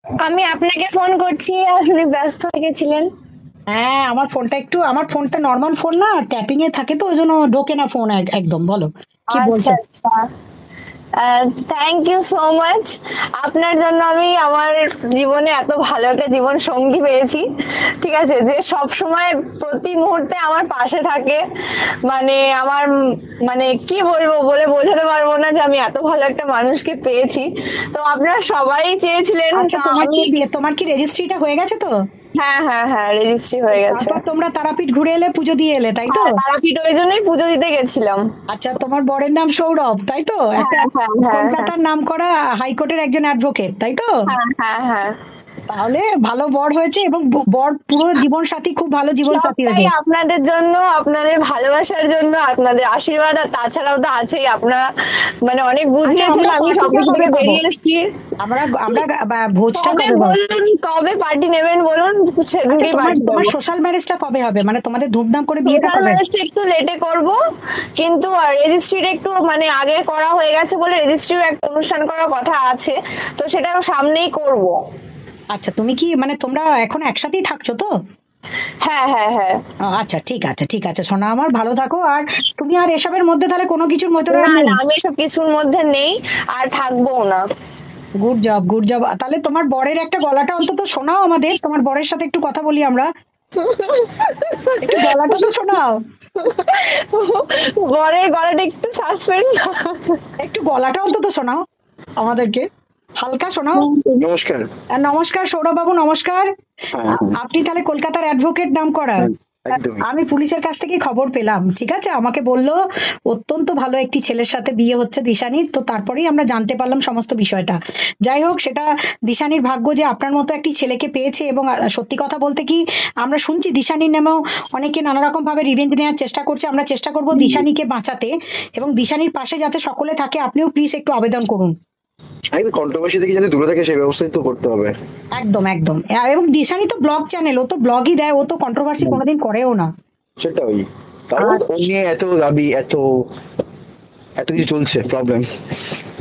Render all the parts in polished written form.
আমি আপনাকে ফোন করছি, আপনি ব্যস্ত হয়ে গেছিলেন। হ্যাঁ, আমার ফোনটা নর্মাল ফোন না, ট্যাপিং এ থাকে তো ওই জন্য ঢোকে না ফোন একদম। বলো কি আচ্ছা বলছো? আচ্ছা, থ্যাংক ইউ সো মাচ। আপনার জন্য আমি আমার জীবনে এত ভালো একটা জীবন সঙ্গী পেয়েছি, ঠিক আছে, যে সব সময় প্রতি মুহূর্তে আমার পাশে থাকে। মানে আমার মানে কি বলবো, বলে বোঝাতে পারবো না যে আমি এত ভালো একটা মানুষকে পেয়েছি। তো আপনারা সবাই চেয়েছিলেন, আচ্ছা, তা তোমার আমি। কি তোমার কি রেজিস্ট্রিটা হয়ে গেছে তো? হ্যাঁ হ্যাঁ হ্যাঁ, রেজিস্ট্রি হয়ে গেছে। তারপর তোমরা তারাপীঠ ঘুরে এলে, পুজো দিয়ে এলে, তাই তো? হ্যাঁ, তারাপীঠ ওই জন্যই পুজো দিতে গেছিলাম। আচ্ছা, তোমার বরের নাম সৌরভ, তাই তো? হ্যাঁ একটা হ্যাঁ হ্যাঁ হ্যাঁ কলকাতার নামকরা হাইকোর্টের একজন অ্যাডভোকেট, তাই তো? হ্যাঁ হ্যাঁ হ্যাঁ। তাহলে ভালো বর হয়েছে, এবং বর পুরো জীবন সাথী, খুব ভালো জীবন সাথী সবটাই হয়েছে। আপনাদের জন্য, আপনাদের ভালোবাসার জন্য, আপনাদের আশীর্বাদ, আর তাছাড়াও তো আছেই আপনারা। মানে অনেক আচ্ছা, বুঝিয়েছেন, আমরা আমি পার্টিটা সবকিছু কবে থেকে পাবো? বেরিয়ে এসেছি। আমরা আমরা ভোজটা কবে কবে পাবো? বলুন, কবে পার্টি নেবেন বলুন, আচ্ছা, সেদিনই তোমার পার্টি তোমার দেবো। সোশ্যাল ম্যারেজটা কবে হবে, মানে তোমাদের ধুমধাম করে বিয়েটা সোশ্যাল কবে? ম্যারেজটা একটু লেটে করব, কিন্তু রেজিস্ট্রিটা একটু মানে আগে করা হয়ে গেছে বলে রেজিস্ট্রিও একটা অনুষ্ঠান করার কথা আছে, তো সেটা সামনেই করব। আচ্ছা, তুমি কি মানে তোমরা এখন একসাথেই থাকছো তো? হ্যাঁ হ্যাঁ হ্যাঁ। আচ্ছা, ঠিক আছে, ঠিক আছে, সোনা আমার, ভালো থাকো। আর তুমি আর এসবের মধ্যে তাহলে কোনো কিছুর মধ্যে আর না নেই? না, আমি এসব কিছুর মধ্যে নেই, আর থাকবো না। Good job, good job. তাহলে তোমার বরের একটা গলাটা অন্তত শোনাও আমাদের, তোমার বরের সাথে একটু কথা বলি আমরা। একটু গলাটা তো শোনাও। বরের গলাটা একটু সাসপেন্ড। একটু গলাটা অন্তত শোনাও আমাদেরকে, হালকা শোনাও। নমস্কার। নমস্কার সৌরভ বাবু, নমস্কার। হ্যাঁ, হ্যাঁ, আপনি তাহলে কলকাতার অ্যাডভোকেট নাম করা? হ্যাঁ, একদমই। আমি পুলিশের কাছ থেকে খবর পেলাম, ঠিক আছে, আমাকে বললো অত্যন্ত ভালো একটি ছেলের সাথে বিয়ে হচ্ছে দিশানির, তো তারপরেই আমরা জানতে পারলাম সমস্ত বিষয়টা। যাই হোক, সেটা দিশানির ভাগ্য যে আপনার মতো একটি ছেলেকে পেয়েছে। এবং সত্যি কথা বলতে কি, আমরা শুনছি দিশানির নামেও অনেকে নানা রকম ভাবে রিভেঞ্জ নেওয়ার চেষ্টা করছে। আমরা চেষ্টা করব দিশানিকে বাঁচাতে, এবং দিশানির পাশে যাতে সকলে থাকে। আপনিও প্লিজ একটু আবেদন করুন। একদম কন্ট্রোভার্সি থেকে যাতে দূরে থাকে সেই ব্যবস্থাই তো করতে হবে। একদম একদম। এবং দিশানি তো ব্লগ চ্যানেল, ও তো ব্লগই দেয়, ও তো কন্ট্রোভার্সি হুম, কোনোদিন করেও না। সেটাই। তাও আর ও নিয়ে এত দাবি, এত এত কিছু চলছে প্রবলেম।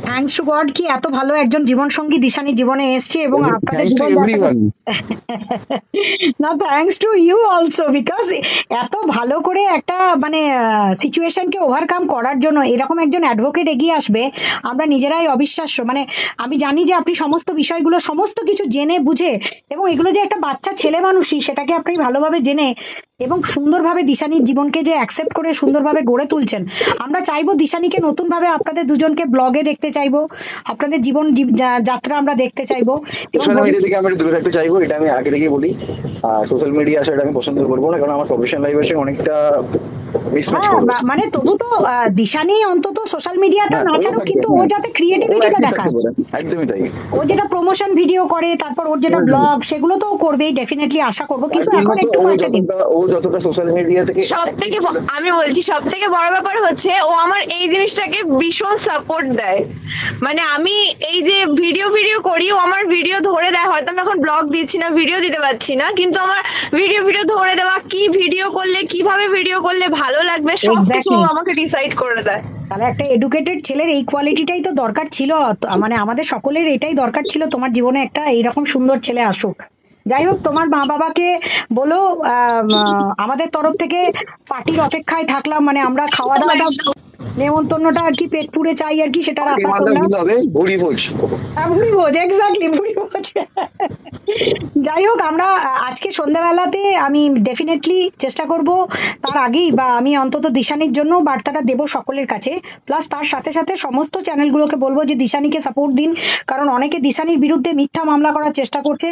থ্যাঙ্কস টু গড কি এত ভালো একজন জীবন সঙ্গী দিশানি জীবনে এসছে, এবং আপনাদের থ্যাঙ্কস টু জীবনযাত্রা। এভরিওয়ান। না, thanks to you also, because এত ভালো করে একটা মানে সিচুয়েশনকে ওভারকাম করার জন্য এরকম একজন অ্যাডভোকেট এগিয়ে আসবে, আমরা নিজেরাই অবিশ্বাস্য। মানে আমি জানি যে আপনি সমস্ত বিষয়গুলো সমস্ত কিছু জেনে বুঝে, এবং এগুলো যে একটা বাচ্চা ছেলে মানুষই সেটাকে আপনি ভালোভাবে জেনে এবং সুন্দরভাবে দিশানির জীবনকে যে অ্যাকসেপ্ট করে সুন্দরভাবে গড়ে তুলছেন। আমরা চাইবো দিশানিকে নতুন ভাবে আপনাদের দুজনকে ব্লগে দেখতে চাইবো, আপনাদের জীবন যাত্রা আমরা দেখতে চাইবো। এবং সোশ্যাল মিডিয়া থেকে আমি একটু দূরে থাকতে চাইবো, এটা আমি আগে থেকেই বলি। আর সোশ্যাল মিডিয়া সেটা আমি পছন্দ করবো না, কারণ আমার প্রফেশনাল লাইফের সঙ্গে অনেকটা মিসম্যাচ হ্যাঁ, করবে। মানে তবু তো দিশানি অন্তত সোশ্যাল মিডিয়াটা হ্যাঁ, না ওও ছাড়ুক, থাকবে, কিন্তু ও হ্যাঁ। যাতে ও ক্রিয়েটিভিটিটা অ্যাক্টিভ থাকতে দেখায়। পারে, একদমই তাই। ও যেটা প্রমোশন ভিডিও করে, তারপর ওর যেটা হুম, হুম। ব্লগ, সেগুলো তো ও করবেই, ডেফিনেটলি আশা করবো, তার কিন্তু জন্য এখন তো একটু কয়েকটা দিন। ও যতটা সোশ্যাল মিডিয়া থেকে সব থেকে আমি বলছি, সব থেকে বড় ব্যাপার হচ্ছে ও আমার এই জিনিসটাকে ভীষণ সাপোর্ট দেয়। মানে আমি এই যে ভিডিও ভিডিও করি, ও আমার ভিডিও ধরে দেয়। হয়তো আমি এখন ব্লগ দিচ্ছি না, ভিডিও দিতে পারছি না, কিন্তু আমার ভিডিও ভিডিও ধরে দেওয়া, কি ভিডিও করলে, কিভাবে ভিডিও করলে ভালো লাগবে, সবকিছু ও এক্স্যাক্টলি। আমাকে ডিসাইড করে দেয়। তাহলে একটা এডুকেটেড ছেলের এই কোয়ালিটিটাই তো দরকার ছিল। মানে আমাদের সকলের এটাই দরকার ছিল, তোমার জীবনে একটা এইরকম সুন্দর ছেলে আসুক। যাই হোক, তোমার মা বাবাকে বলো আমাদের তরফ থেকে পার্টির অপেক্ষায় থাকলাম, মানে আমরা খাওয়া একদম দাওয়াটা, একদম। নেমন্তন্নটা আর কি পেট পুড়ে চাই আর কি, সেটার পার্টি আশা মান্দার করলাম। দিতে হবে ভুড়ি ভোজ। ভুড়ি ভোজ, এক্স্যাক্টলি, ভুড়ি ভোজ। যাই হোক, আমরা আজকে সন্ধ্যাবেলাতে আমি ডেফিনেটলি চেষ্টা করব, তার আগেই বা আমি অন্তত দিশানির জন্য বার্তাটা দেব সকলের কাছে। প্লাস তার সাথে সাথে সমস্ত চ্যানেলগুলোকে বলবো যে দিশানিকে সাপোর্ট দিন, কারণ অনেকে দিশানির বিরুদ্ধে মিথ্যা মামলা করার চেষ্টা করছে।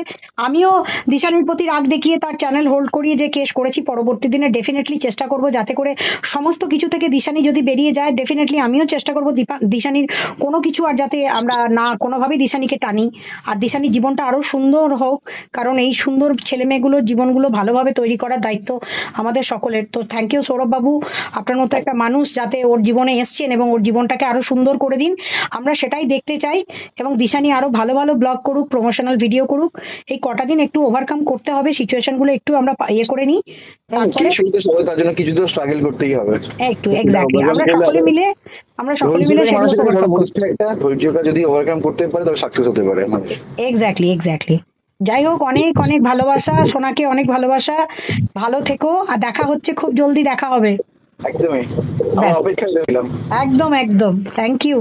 আমিও দিশানির প্রতি রাগ দেখিয়ে তার চ্যানেল হোল্ড করিয়ে যে কেস করেছি, পরবর্তী দিনে ডেফিনেটলি চেষ্টা করব যাতে করে সমস্ত কিছু থেকে দিশানি যদি বেরিয়ে যায়, ডেফিনেটলি আমিও চেষ্টা করব দিশানির কোনো কিছু আর যাতে আমরা না কোনোভাবেই দিশানিকে টানি, আর দিশানির জীবনটা আরো সুন্দর হোক। কারণ কারণ এই সুন্দর ছেলে মেয়েগুলোর জীবনগুলো ভালোভাবে তৈরি করার দায়িত্ব আমাদের সকলের। তো থ্যাংক ইউ সৌরভ বাবু, আপনার মতো একটা মানুষ যাতে ওর জীবনে এসছেন এবং ওর জীবনটাকে আরো সুন্দর করে দিন, আমরা সেটাই দেখতে চাই। এবং দিশানি আরো ভালো ভালো ব্লগ করুক, প্রমোশনাল ভিডিও করুক। এই কটা দিন একটু ওভারকাম করতে হবে, সিচুয়েশন গুলো একটু আমরা ইয়ে করে নিই, তারপরে কি শুরুতে সবাই তার জন্য কিছু তো স্ট্রাগল করতেই হবে। একটু এক্স্যাক্টলি আমরা সকলে মিলে সেগুলো মানুষের কাছে বড় ওভারকাম করব। বস্তু একটা, ধৈর্যটা যদি ওভারকাম করতে পারে তবে সাকসেস হতে পারে মানুষ। Exactly exactly. যাই হোক, অনেক অনেক ভালোবাসা, সোনাকে অনেক ভালোবাসা, ভালো থেকো, আর দেখা হচ্ছে, খুব জলদি দেখা হবে। একদমই, আমার ব্যাস, অপেক্ষায় রইলাম। একদম একদম, থ্যাংক ইউ,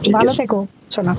ঠিক ভালো আছে। থেকো সোনা।